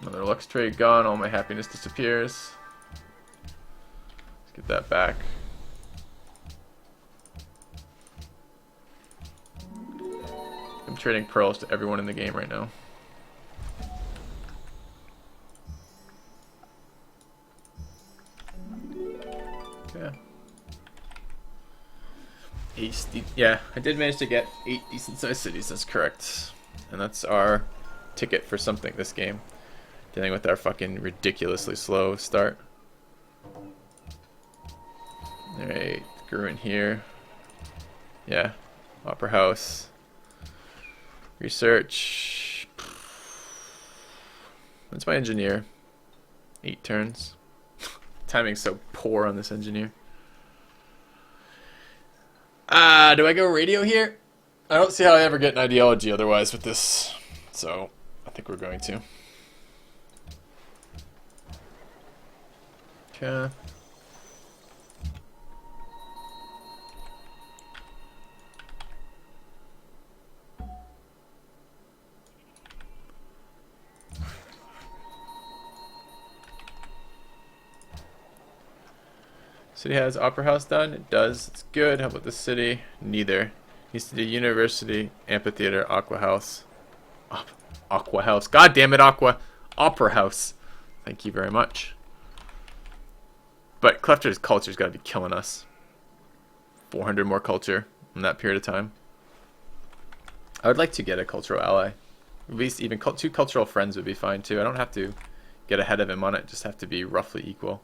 Another Lux trade gone. All my happiness disappears. Let's get that back. I'm trading pearls to everyone in the game right now. Okay. Yeah, I did manage to get 8 decent sized cities, that's correct. And that's our ticket for something this game. Dealing with our fucking ridiculously slow start. Alright, grew in here. Yeah, Opera House. Research. What's my engineer? 8 turns. Timing's so poor on this engineer. Do I go radio here? I don't see how I ever get an ideology otherwise with this. So, I think we're going to. Okay. City has Opera House done? It does. It's good. How about the city? Neither. Needs to do University, Amphitheater, Aqua House. Aqua House. God damn it, Aqua. Opera House. Thank you very much. But Cleftor's culture's got to be killing us. 400 more culture in that period of time. I would like to get a cultural ally. At least even 2 cultural friends would be fine too. I don't have to get ahead of him on it. Just have to be roughly equal.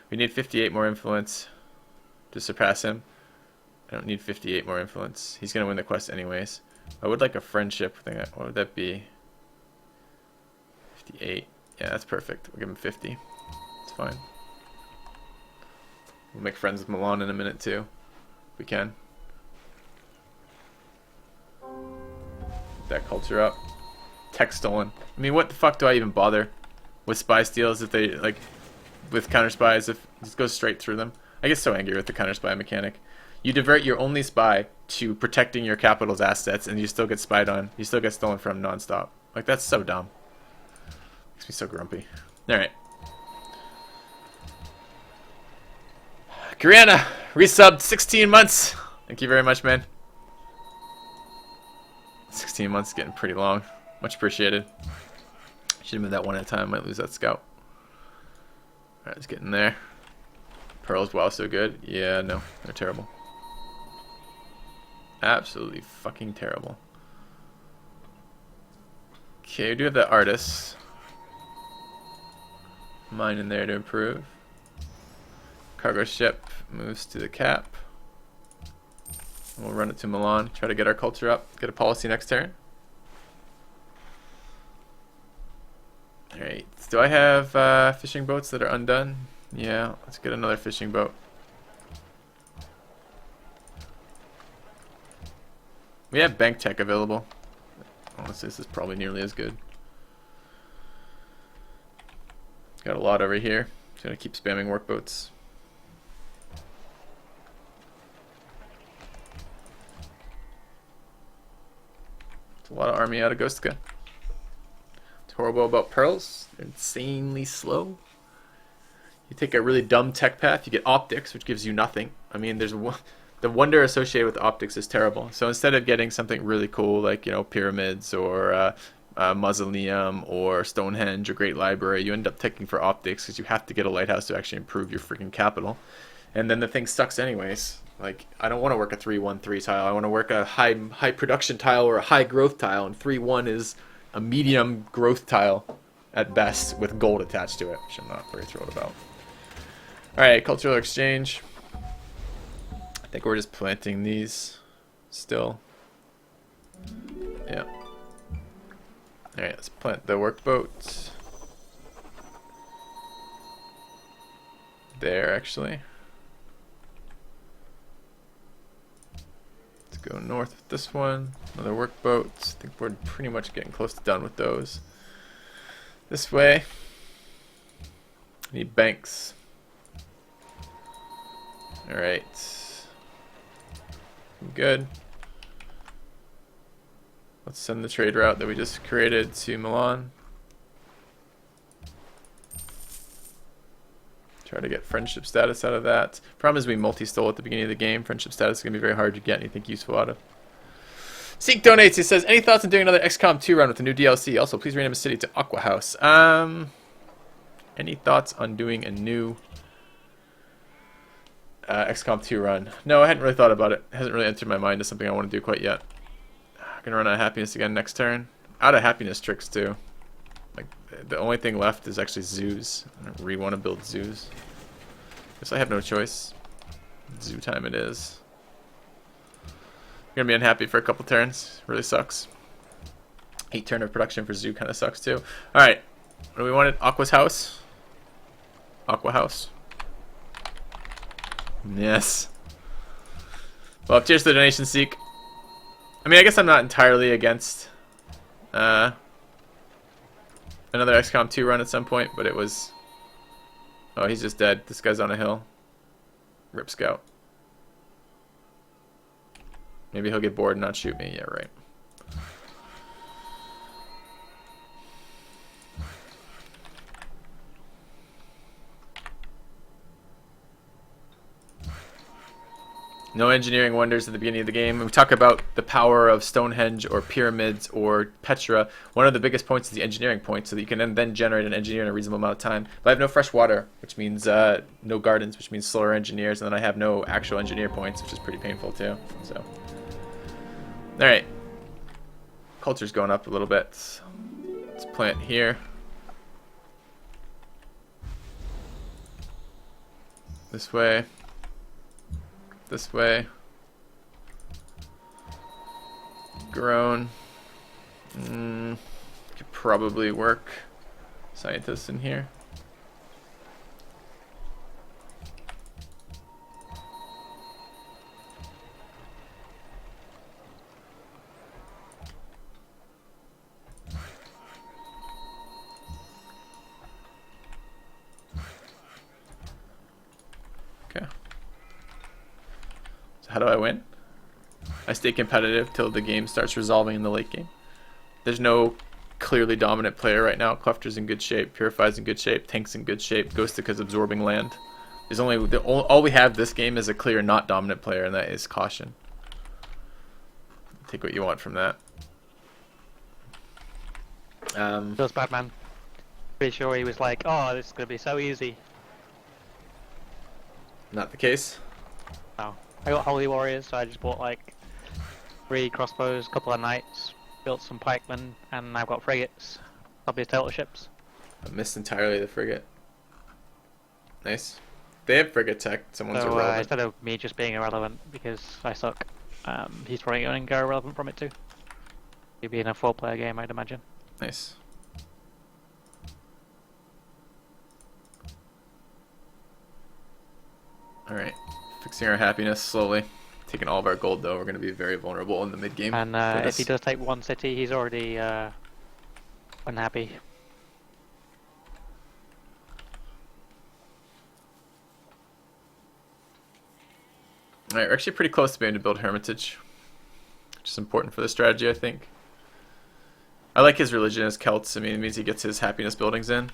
We need 58 more influence to surpass him. I don't need 58 more influence. He's going to win the quest anyways. I would like a friendship thing. What would that be? 58. Yeah, that's perfect. We'll give him 50. It's fine. We'll make friends with Milan in a minute too. If we can. Get that culture up. Tech stolen. I mean, what the fuck do I even bother with spy steals if they, like... with counter spies, if it just goes straight through them. I get so angry with the counter spy mechanic. You divert your only spy to protecting your capital's assets, and you still get spied on. You still get stolen from nonstop. Like, that's so dumb. Makes me so grumpy. Alright. Kriana, resubbed 16 months. Thank you very much, man. 16 months is getting pretty long. Much appreciated. Should have been that one at a time. Might lose that scout. Alright, let's get in there. Pearls, wow, so good. Yeah, no, they're terrible. Absolutely fucking terrible. Okay, we do have the artist. Mine in there to improve. Cargo ship moves to the cap. We'll run it to Milan, try to get our culture up, get a policy next turn. Alright, do I have fishing boats that are undone? Yeah, let's get another fishing boat. We have bank tech available. Honestly, this is probably nearly as good. Got a lot over here. Just gonna keep spamming workboats. It's a lot of army out of Ghostica. It's horrible about pearls. They're insanely slow. You take a really dumb tech path, you get optics, which gives you nothing. I mean, the wonder associated with optics is terrible. So instead of getting something really cool like, you know, pyramids or mausoleum or Stonehenge or Great Library, you end up taking for optics because you have to get a lighthouse to actually improve your freaking capital. And then the thing sucks anyways. Like, I don't want to work a 3-1-3 tile. I want to work a high production tile or a high growth tile, and 3-1 is a medium growth tile at best with gold attached to it, which I'm not very thrilled about. Alright, cultural exchange. I think we're just planting these still. Yeah. Alright, let's plant the workboat. There, actually. Let's go north with this one. Another workboat. I think we're pretty much getting close to done with those. This way. Need banks. Alright. Good. Let's send the trade route that we just created to Milan. Try to get friendship status out of that. Problem is we multi-stole at the beginning of the game. Friendship status is going to be very hard to get anything useful out of. Seek donates. He says, any thoughts on doing another XCOM 2 run with the new DLC? Also, please rename a city to Aqua House. Any thoughts on doing a new XCOM 2 run? No, I hadn't really thought about it. It hasn't really entered my mind as something I want to do quite yet. I'm going to run out of happiness again next turn. Out of happiness tricks, too. Like, the only thing left is actually zoos. I don't really want to build zoos. Guess I have no choice. Zoo time it is. You're gonna be unhappy for a couple turns. Really sucks. 8 turn of production for zoo kind of sucks too. Alright. What do we want? Aqua's house? Aqua house. Yes. Well, cheers to the donation, Seek. I mean, I guess I'm not entirely against another XCOM 2 run at some point, but it was... Oh, he's just dead. This guy's on a hill. Rip Scout. Maybe he'll get bored and not shoot me. Yeah, right. No engineering wonders at the beginning of the game. When we talk about the power of Stonehenge or pyramids or Petra, one of the biggest points is the engineering point, so that you can then generate an engineer in a reasonable amount of time. But I have no fresh water, which means no gardens, which means slower engineers, and then I have no actual engineer points, which is pretty painful too. So, all right, culture's going up a little bit. Let's plant here. This way. This way. Grown. Could probably work. Scientists in here. Okay. How do I win? I stay competitive till the game starts resolving in the late game. There's no clearly dominant player right now. Cleftor's in good shape. Purify's in good shape. Tank's in good shape. Ghostica's absorbing land. There's only all we have this game is a clear not dominant player, and that is Kaution. Take what you want from that. Feels bad, man. Pretty sure he was like, "Oh, this is gonna be so easy." Not the case. No. I got Holy Warriors, so I just bought like 3 crossbows, couple of knights, built some pikemen, and I've got frigates, obvious turtle ships. I missed entirely the frigate. Nice. They have frigate tech. Someone's irrelevant. Instead of me just being irrelevant because I suck, he's probably going to go irrelevant from it too. He'd be in a 4-player game, I'd imagine. Nice. Alright. Fixing our happiness slowly. Taking all of our gold though, we're going to be very vulnerable in the mid game. And if he does take one city, he's already unhappy. Alright, we're actually pretty close to being able to build Hermitage, which is important for the strategy, I think. I like his religion as Celts. I mean, it means he gets his happiness buildings in.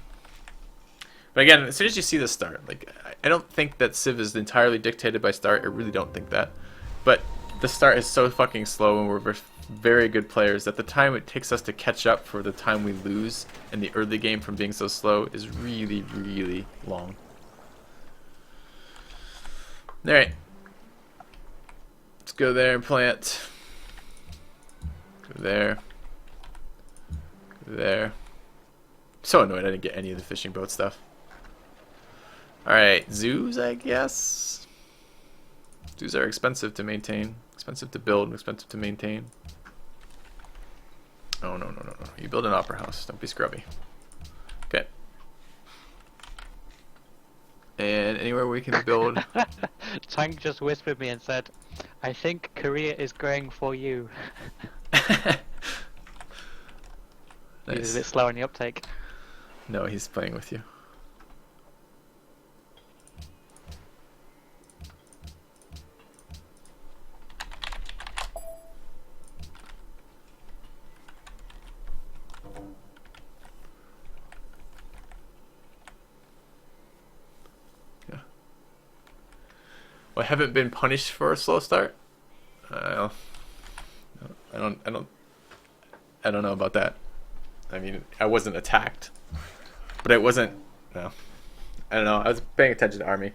But again, as soon as you see the start, like, I don't think that Civ is entirely dictated by start. I really don't think that. But the start is so fucking slow, and we're very good players that the time it takes us to catch up for the time we lose in the early game from being so slow is really, really long. Alright. Let's go there and plant. Go there. Go there. So annoyed I didn't get any of the fishing boat stuff. Alright, zoos, I guess. Zoos are expensive to maintain, expensive to build, and expensive to maintain. Oh, no. You build an opera house. Don't be scrubby. Okay. And anywhere we can build... Tank just whispered me and said, "I think Korea is going for you." Nice. He's a bit slow on the uptake. No, he's playing with you. Well, I haven't been punished for a slow start. I don't know about that. I mean, I wasn't attacked, but it wasn't. No, I don't know. I was paying attention to army.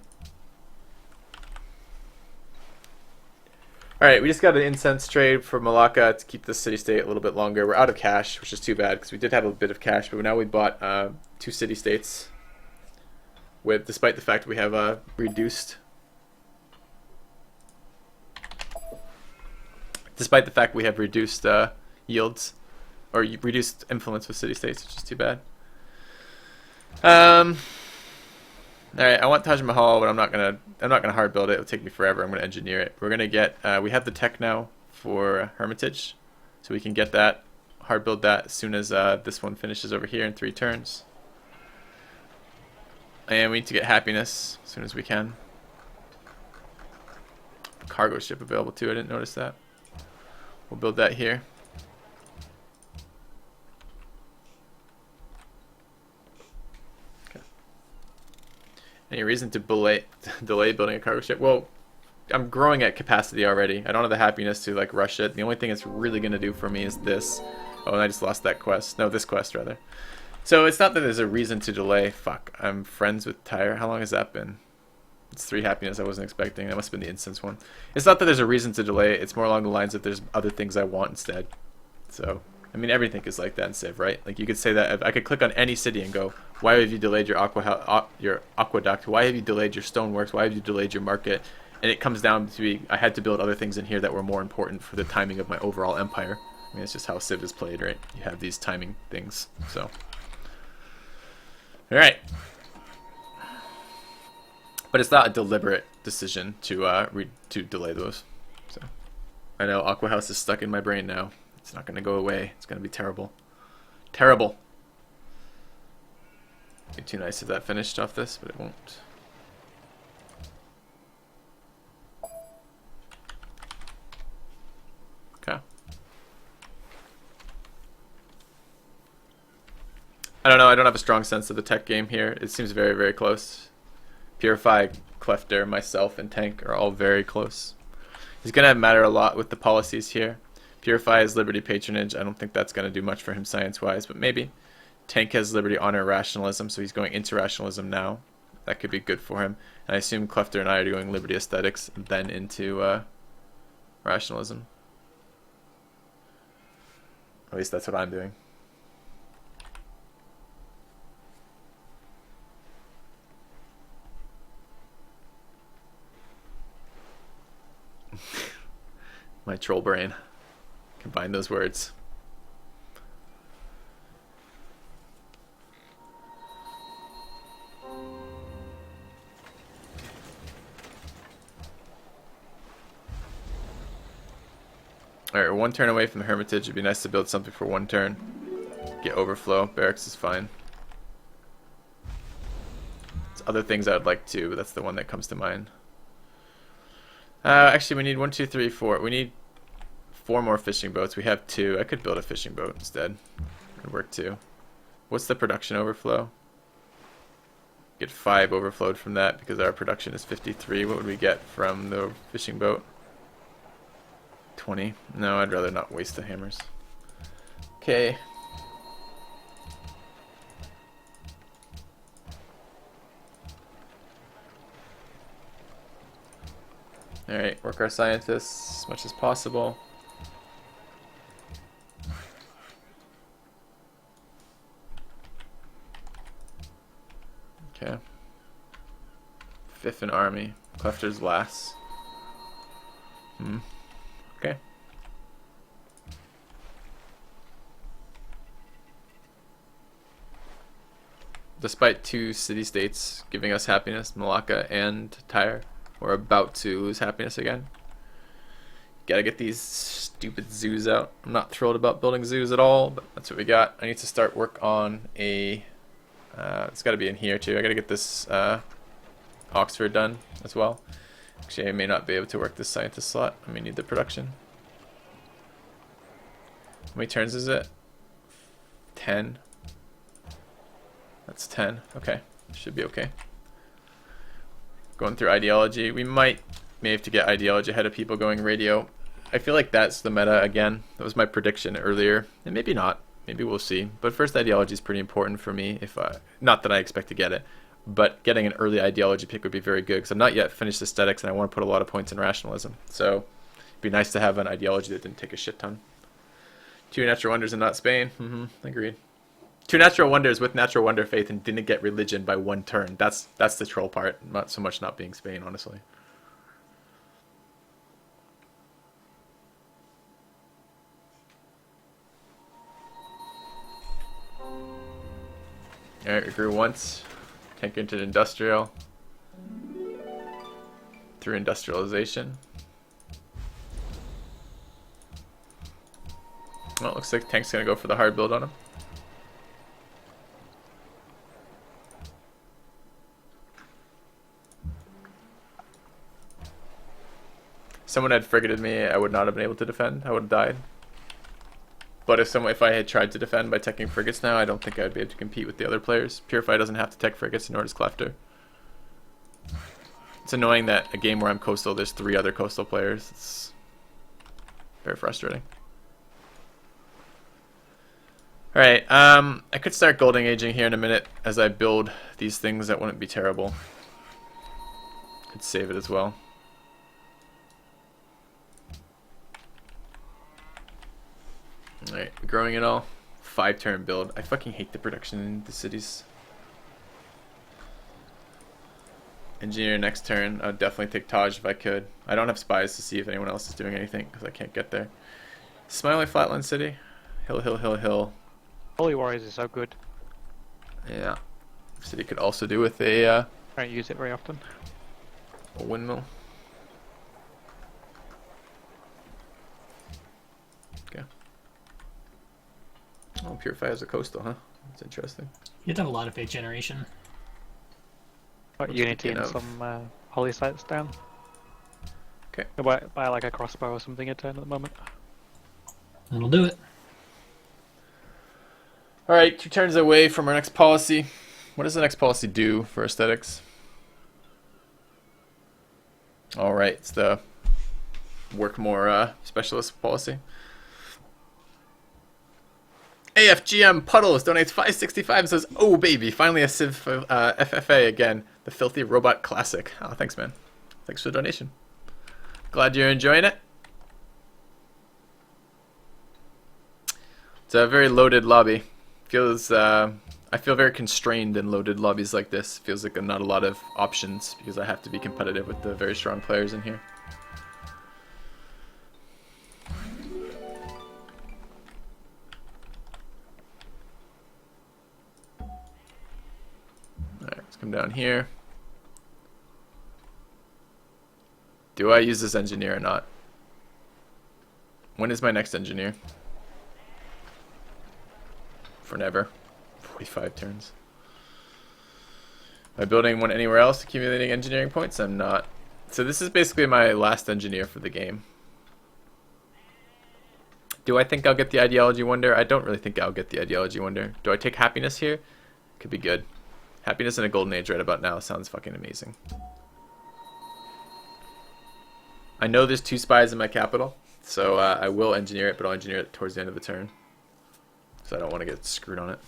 All right, we just got an incense trade for Malacca to keep the city-state a little bit longer. We're out of cash, which is too bad because we did have a bit of cash, but now we bought 2 city-states. Despite the fact we have reduced. Despite the fact we have reduced yields, or reduced influence with city-states, which is too bad. All right, I want Taj Mahal, but I'm not gonna hard build it. It'll take me forever. I'm gonna engineer it. We're gonna get. We have the tech now for Hermitage, so we can get that, hard build that as soon as this one finishes over here in 3 turns. And we need to get happiness as soon as we can. Cargo ship available too. I didn't notice that. We'll build that here. Any reason to delay building a cargo ship? Well, I'm growing at capacity already. I don't have the happiness to like rush it. The only thing it's really gonna do for me is this. Oh, and I just lost that quest. No, this quest rather. So it's not that there's a reason to delay. Fuck, I'm friends with Tyre. How long has that been? It's 3 happiness I wasn't expecting. That must have been the instance one. It's not that there's a reason to delay. It's more along the lines of there's other things I want instead. So, I mean, everything is like that in Civ, right? Like you could say that I could click on any city and go, why have you delayed your aqueduct? Why have you delayed your stoneworks? Why have you delayed your market? And it comes down to I had to build other things in here that were more important for the timing of my overall empire. I mean, it's just how Civ is played, right? You have these timing things. So, all right. But it's not a deliberate decision to delay those. So I know Aqua House is stuck in my brain now. It's not going to go away. It's going to be terrible. Terrible. It'd be too nice if that finished off this, but it won't. Okay. I don't know. I don't have a strong sense of the tech game here. It seems very, very close. Purify, Cleftor, myself, and Tank are all very close. He's going to matter a lot with the policies here. Purify has Liberty Patronage. I don't think that's going to do much for him science-wise, but maybe. Tank has Liberty, Honor, Rationalism, so he's going into Rationalism now. That could be good for him. And I assume Cleftor and I are going Liberty Aesthetics, then into Rationalism. At least that's what I'm doing. My troll brain. Combine those words. Alright, we're 1 turn away from the Hermitage. It'd be nice to build something for 1 turn. Get overflow. Barracks is fine. There's other things I would like to, but that's the one that comes to mind. Actually, we need 1, 2, 3, 4. We need 4 more fishing boats. We have 2. I could build a fishing boat instead. Could work too. What's the production overflow? Get 5 overflowed from that because our production is 53. What would we get from the fishing boat? 20. No, I'd rather not waste the hammers. Okay. Alright, work our scientists as much as possible. Okay. 5th in army. Cleftor's last. Okay. Despite 2 city-states giving us happiness, Malacca and Tyre, we're about to lose happiness again. Gotta get these stupid zoos out. I'm not thrilled about building zoos at all, but that's what we got. I need to start work on a... it's gotta be in here too. I gotta get this Oxford done as well. Actually, I may not be able to work this scientist slot. I may need the production. How many turns is it? 10. That's 10. Okay. Should be okay. Going through ideology. We might may have to get ideology ahead of people going radio. I feel like that's the meta again. That was my prediction earlier, and maybe not. Maybe we'll see. But first ideology is pretty important for me. Not that I expect to get it, but getting an early ideology pick would be very good because I'm not yet finished aesthetics and I want to put a lot of points in rationalism. So it'd be nice to have an ideology that didn't take a shit ton. 2 natural wonders and not Spain. Agreed. 2 natural wonders with natural wonder faith and didn't get religion by 1 turn. That's the troll part. Not so much not being Spain, honestly. Alright, we grew once. Tank entered industrial. Through industrialization. Well, it looks like Tank's gonna go for the hard build on him. Someone had frigated me, I would not have been able to defend. I would have died. But if I had tried to defend by teching frigates now, I don't think I'd be able to compete with the other players. Purify doesn't have to tech frigates, nor does Cleftor. It's annoying that a game where I'm coastal, there's 3 other coastal players. It's very frustrating. Alright, I could start golden aging here in a minute as I build these things. That wouldn't be terrible. Could save it as well. Alright, growing it all. 5-turn build. I fucking hate the production in the cities. Engineer next turn. I would definitely take Taj if I could. I don't have spies to see if anyone else is doing anything because I can't get there. Smiley Flatland City. Hill, hill, hill, hill. Holy Warriors is so good. Yeah. City could also do with a I don't use it very often. windmill. Okay. Oh, Purify has a coastal, huh? That's interesting. You have to have a lot of 8th generation. Got Unity and some holy sites down. Okay. Buy like a crossbow or something a turn at the moment. That'll do it. Alright, 2 turns away from our next policy. What does the next policy do for aesthetics? Alright, it's the work more specialist policy. AFGM Puddles donates $5.65 and says, "Oh baby, finally a Civ FFA again. The Filthy Robot Classic." Oh, thanks, man. Thanks for the donation. Glad you're enjoying it. It's a very loaded lobby. I feel very constrained in loaded lobbies like this. Feels like not a lot of options because I have to be competitive with the very strong players in here. Alright, let's come down here. Do I use this engineer or not? When is my next engineer? For never. 45 turns. Am I building one anywhere else, accumulating engineering points? I'm not. So this is basically my last engineer for the game. Do I think I'll get the ideology wonder? I don't really think I'll get the ideology wonder. Do I take happiness here? Could be good. Happiness in a golden age right about now sounds fucking amazing. I know there's 2 spies in my capital, so I will engineer it, but I'll engineer it towards the end of the turn. So I don't want to get screwed on it.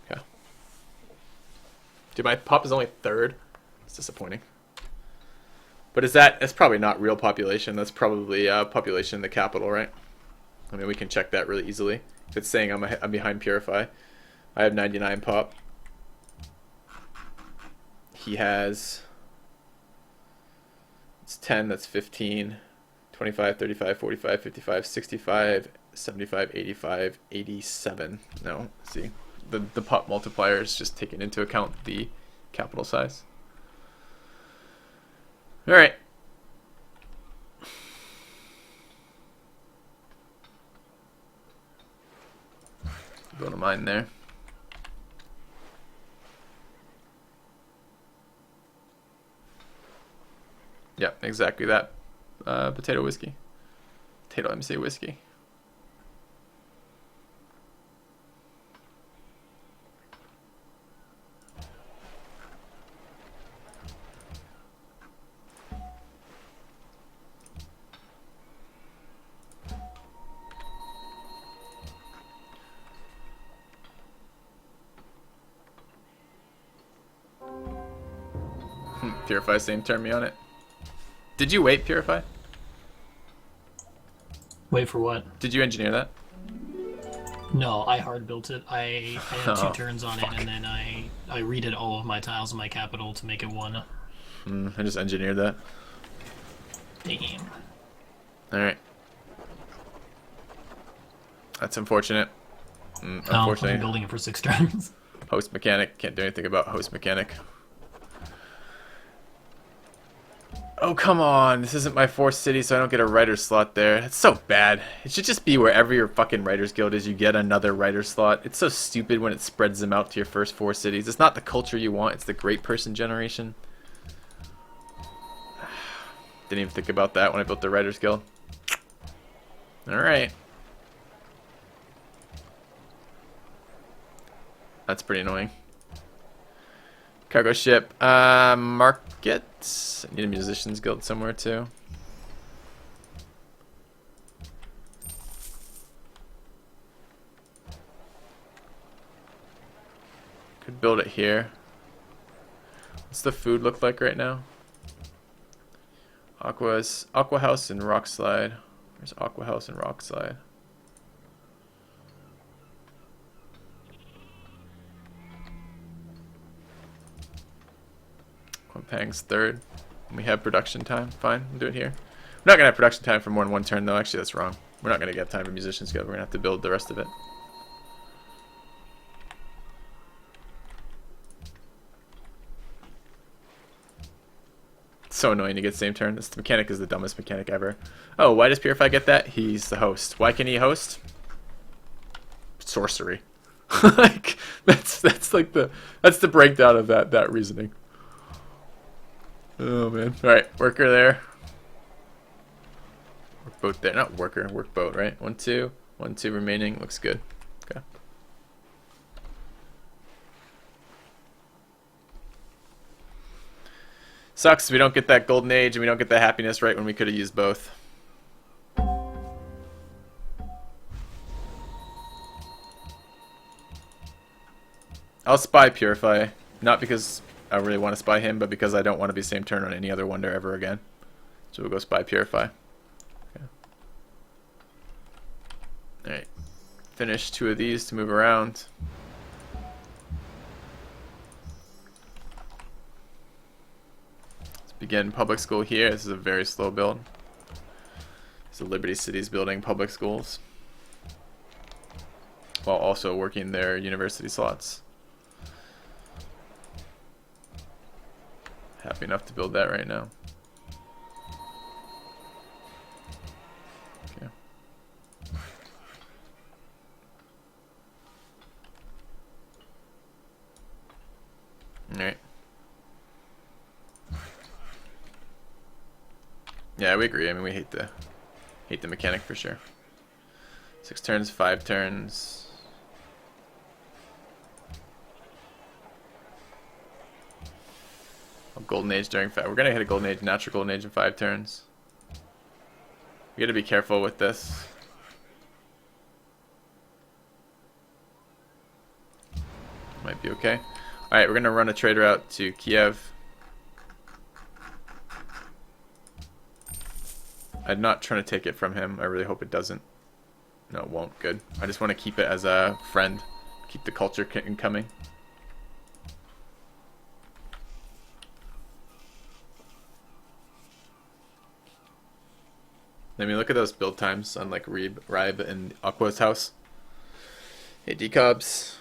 Okay. Dude, my pop is only 3rd. It's disappointing. But that's probably not real population. That's probably population in the capital, right? I mean, we can check that really easily. If it's saying I'm behind Purify, I have 99 pop. He has... It's 10, that's 15, 25, 35, 45, 55, 65, 75, 85, 87. No, see. The pop multiplier is just taking into account the capital size. Alright. Go to mine there. Yeah, exactly that. Potato whiskey. Potato MC whiskey. Purify same turn me on it. Did you wait, Purify? Wait for what? Did you engineer that? No, I hard built it. I had two Oh, turns on fuck. it, and then I redid all of my tiles in my capital to make it one. I just engineered that. Damn. Alright. That's unfortunate. Oh, I've Unfortunately, been building it for 6 turns. host mechanic. Can't do anything about host mechanic. Oh, come on. This isn't my 4th city, so I don't get a writer slot there. It's so bad. It should just be wherever your fucking writers guild is, you get another writer slot. It's so stupid when it spreads them out to your first 4 cities. It's not the culture you want, it's the great person generation. Didn't even think about that when I built the writers guild. Alright. That's pretty annoying. Cargo ship. Market. I need a musicians guild somewhere too. Could build it here. What's the food look like right now? Aqua House and Rock Slide. There's Aqua House and Rock Slide. Quampang's 3rd. We have production time. Fine, we'll do it here. We're not gonna have production time for more than 1 turn though. Actually, that's wrong. We're not gonna get time for musicians guild. We're gonna have to build the rest of it. It's so annoying to get same turn. This mechanic is the dumbest mechanic ever. Oh, why does Purify get that? He's the host. Why can he host? Sorcery. Like that's like the breakdown of that reasoning. Oh man. Alright, worker there. Work boat there. Not worker, work boat, right? 1, 2. 1, 2 remaining. Looks good. Okay. Sucks we don't get that golden age and we don't get that happiness right when we could have used both. I'll spy Purify. Not because I really want to spy him, but because I don't want to be same turn on any other wonder ever again. So we'll go spy Purify. Okay. Alright. Finish 2 of these to move around. Let's begin public school here. This is a very slow build. So Liberty City's building public schools while also working their university slots. Happy enough to build that right now. Okay. Alright. Yeah, we agree. I mean, we hate the mechanic for sure. 6 turns, 5 turns. Golden Age during 5. We're gonna hit a Golden Age, natural Golden Age in 5 turns. We gotta be careful with this. Might be okay. Alright, we're gonna run a trader out to Kiev. I'm not trying to take it from him. I really hope it doesn't. No, it won't. Good. I just want to keep it as a friend. Keep the culture coming. I mean, look at those build times on like Ribe and Aqua's house. Hey, D-Cubs.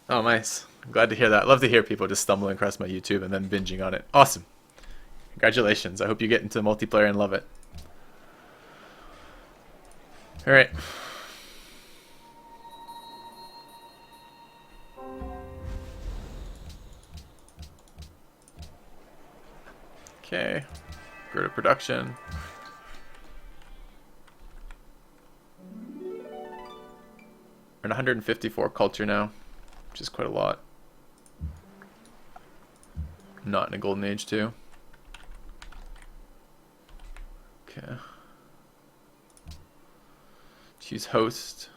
Oh, nice. I'm glad to hear that. Love to hear people just stumbling across my YouTube and then binging on it. Awesome. Congratulations. I hope you get into multiplayer and love it. Alright. Okay. Go to production. We're at 154 culture now, which is quite a lot. Not in a golden age too. Okay. Choose host.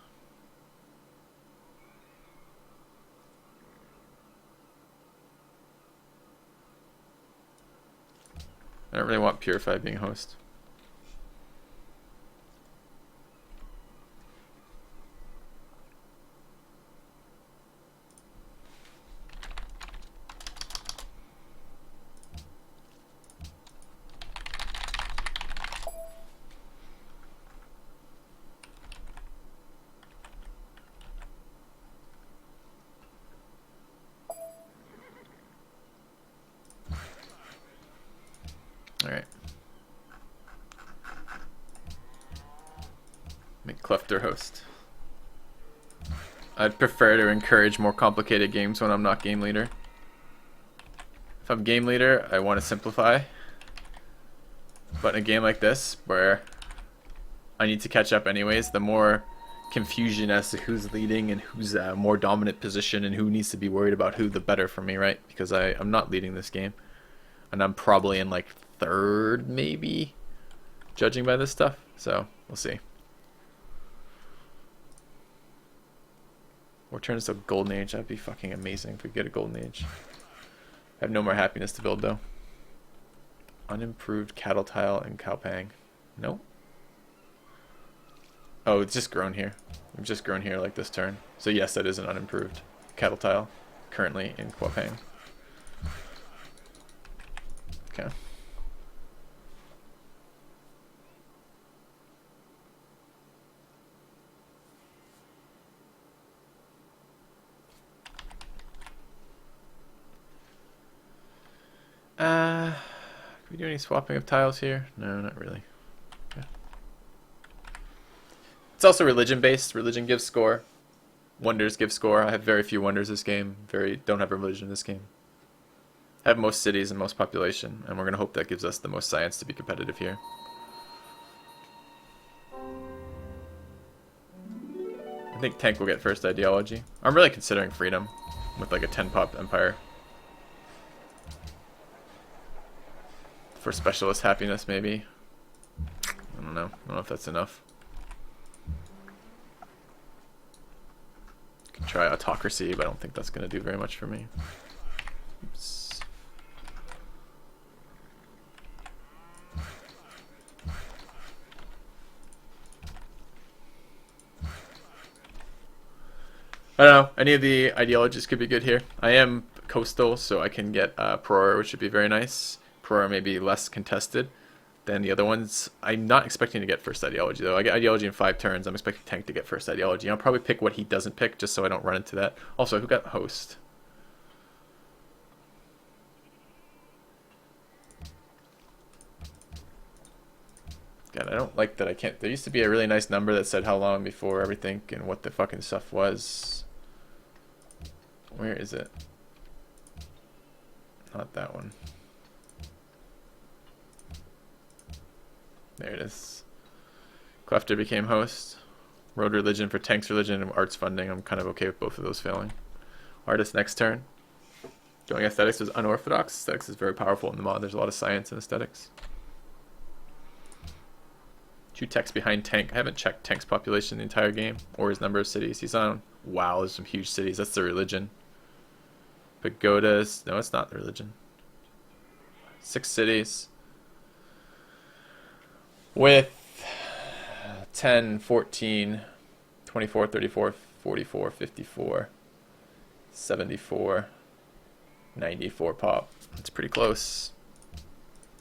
I don't really want Purify being host. Alright. Make Cleftor host. I'd prefer to encourage more complicated games when I'm not game leader. If I'm game leader, I want to simplify. But in a game like this, where I need to catch up anyways, the more confusion as to who's leading and who's a more dominant position and who needs to be worried about who, the better for me, right? Because I'm not leading this game. And I'm probably in like third, maybe, judging by this stuff. So, we'll see. Or turn this to Golden Age. That'd be fucking amazing if we get a Golden Age. I have no more happiness to build, though. Unimproved Cattle Tile and Cowpang. Nope. Oh, it's just grown here. We've just grown here like this turn. So yes, that is an unimproved Cattle Tile currently in Cowpang. Okay. Can we do any swapping of tiles here? No, not really. Okay. It's also religion based. Religion gives score. Wonders give score. I have very few wonders this game. Don't have religion this game. I have most cities and most population, and we're gonna hope that gives us the most science to be competitive here. I think tank will get first ideology. I'm really considering freedom with like a 10 pop empire. For specialist happiness, maybe. I don't know. I don't know if that's enough. Could try autocracy, but I don't think that's going to do very much for me. Oops. I don't know. Any of the ideologies could be good here. I am coastal, so I can get Prora, which would be very nice. Prora may be less contested than the other ones. I'm not expecting to get first ideology, though. I get ideology in 5 turns. I'm expecting tank to get first ideology. I'll probably pick what he doesn't pick, just so I don't run into that. Also, who got host? God, I don't like that I can't... There used to be a really nice number that said how long before everything and what the fucking stuff was. Where is it? Not that one. There it is. Cleftor became host. Road religion for tanks religion and arts funding. I'm kind of okay with both of those failing. Artist next turn. Going aesthetics was unorthodox. Aesthetics is very powerful in the mod. There's a lot of science in aesthetics. 2 techs behind tank. I haven't checked tank's population the entire game or his number of cities. He's on. Wow, there's some huge cities. That's the religion. Pagodas. No, it's not the religion. 6 cities. With 10, 14, 24, 34, 44, 54, 74, 94 pop. That's pretty close.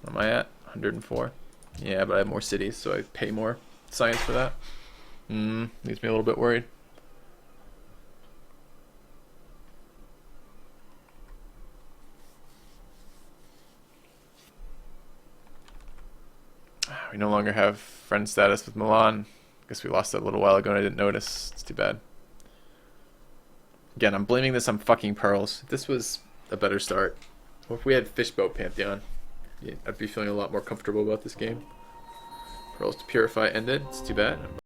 What am I at? 104? Yeah, but I have more cities, so I pay more science for that. Leaves me a little bit worried. We no longer have friend status with Milan. Guess we lost that a little while ago and I didn't notice. It's too bad. Again, I'm blaming this on fucking pearls. If this was a better start, or if we had Fishboat Pantheon, yeah, I'd be feeling a lot more comfortable about this game. Pearls to Purify ended. It's too bad.